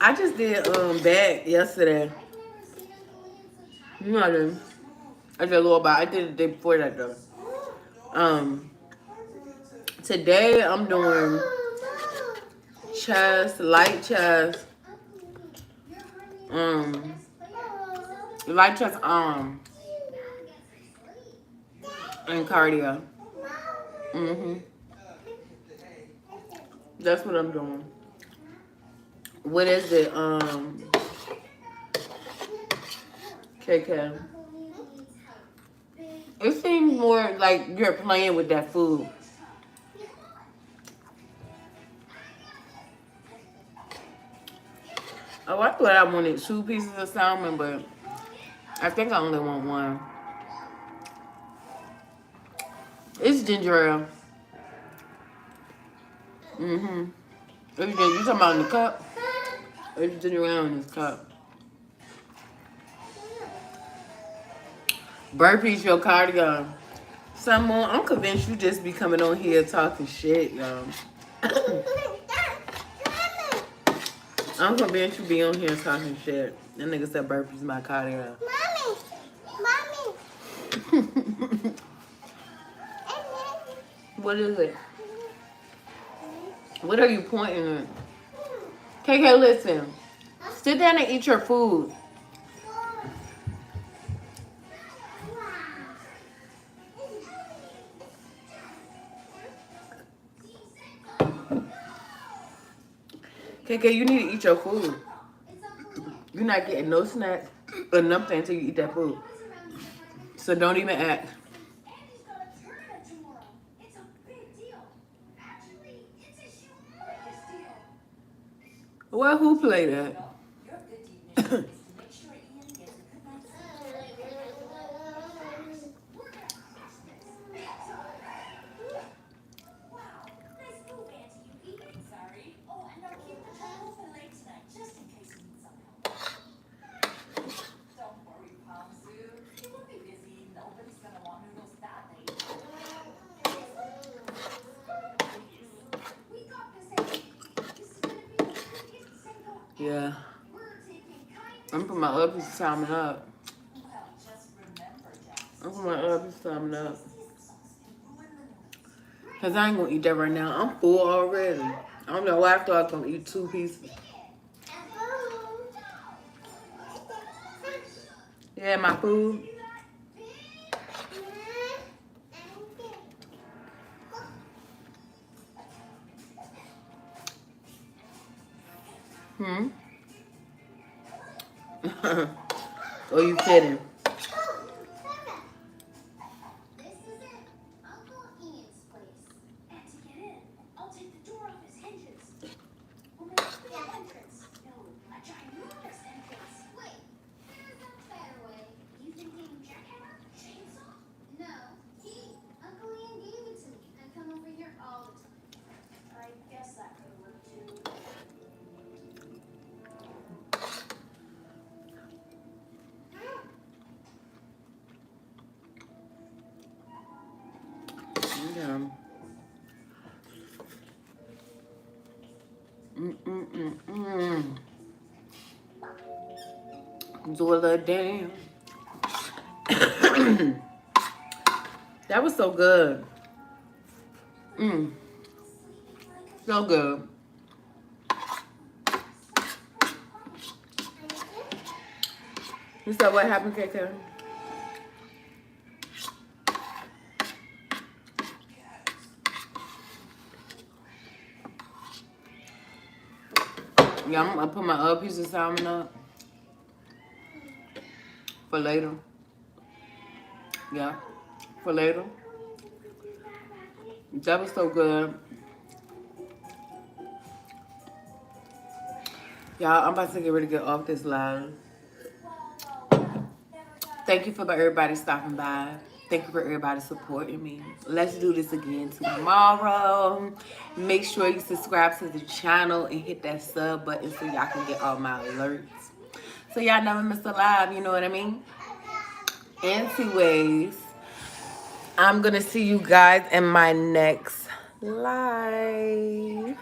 I just did bag yesterday. You know I did. I did a little bit. I did it the day before that though. Um, Today I'm doing chest, light chest, um, light chest and cardio. That's what I'm doing. What is it? KK. It seems more like you're playing with that food. Oh, I thought I wanted 2 pieces of salmon, but I think I only want 1. It's ginger ale. You talking about in the cup? It's ginger ale in this cup. Burpees your cardio. Someone, I'm convinced you just be coming on here talking shit, y'all. I'm convinced you be on here talking shit. That nigga said burpees my cardio. Mommy. What is it? What are you pointing at? KK, listen. Sit down and eat your food. KK, you need to eat your food. You're not getting no snacks or nothing until you eat that food. So don't even act. Well, who played that? Yeah. I'm putting my other piece of salmon up. Because I ain't going to eat that right now. I'm full already. I don't know why I thought I was going to eat 2 pieces. Yeah, my food. Oh, you kidding? Yeah. Do a little dance. That was so good. So good. You said what happened, KK? Yeah, I'm gonna put my other piece of salmon up for later. Yeah, for later. That was so good. Y'all, I'm about to get ready to get off this live. Thank you for everybody stopping by. Thank you for everybody supporting me. Let's do this again tomorrow. Make sure you subscribe to the channel and hit that sub button so y'all can get all my alerts. So y'all never miss a live, you know what I mean? Anyways, I'm going to see you guys in my next live.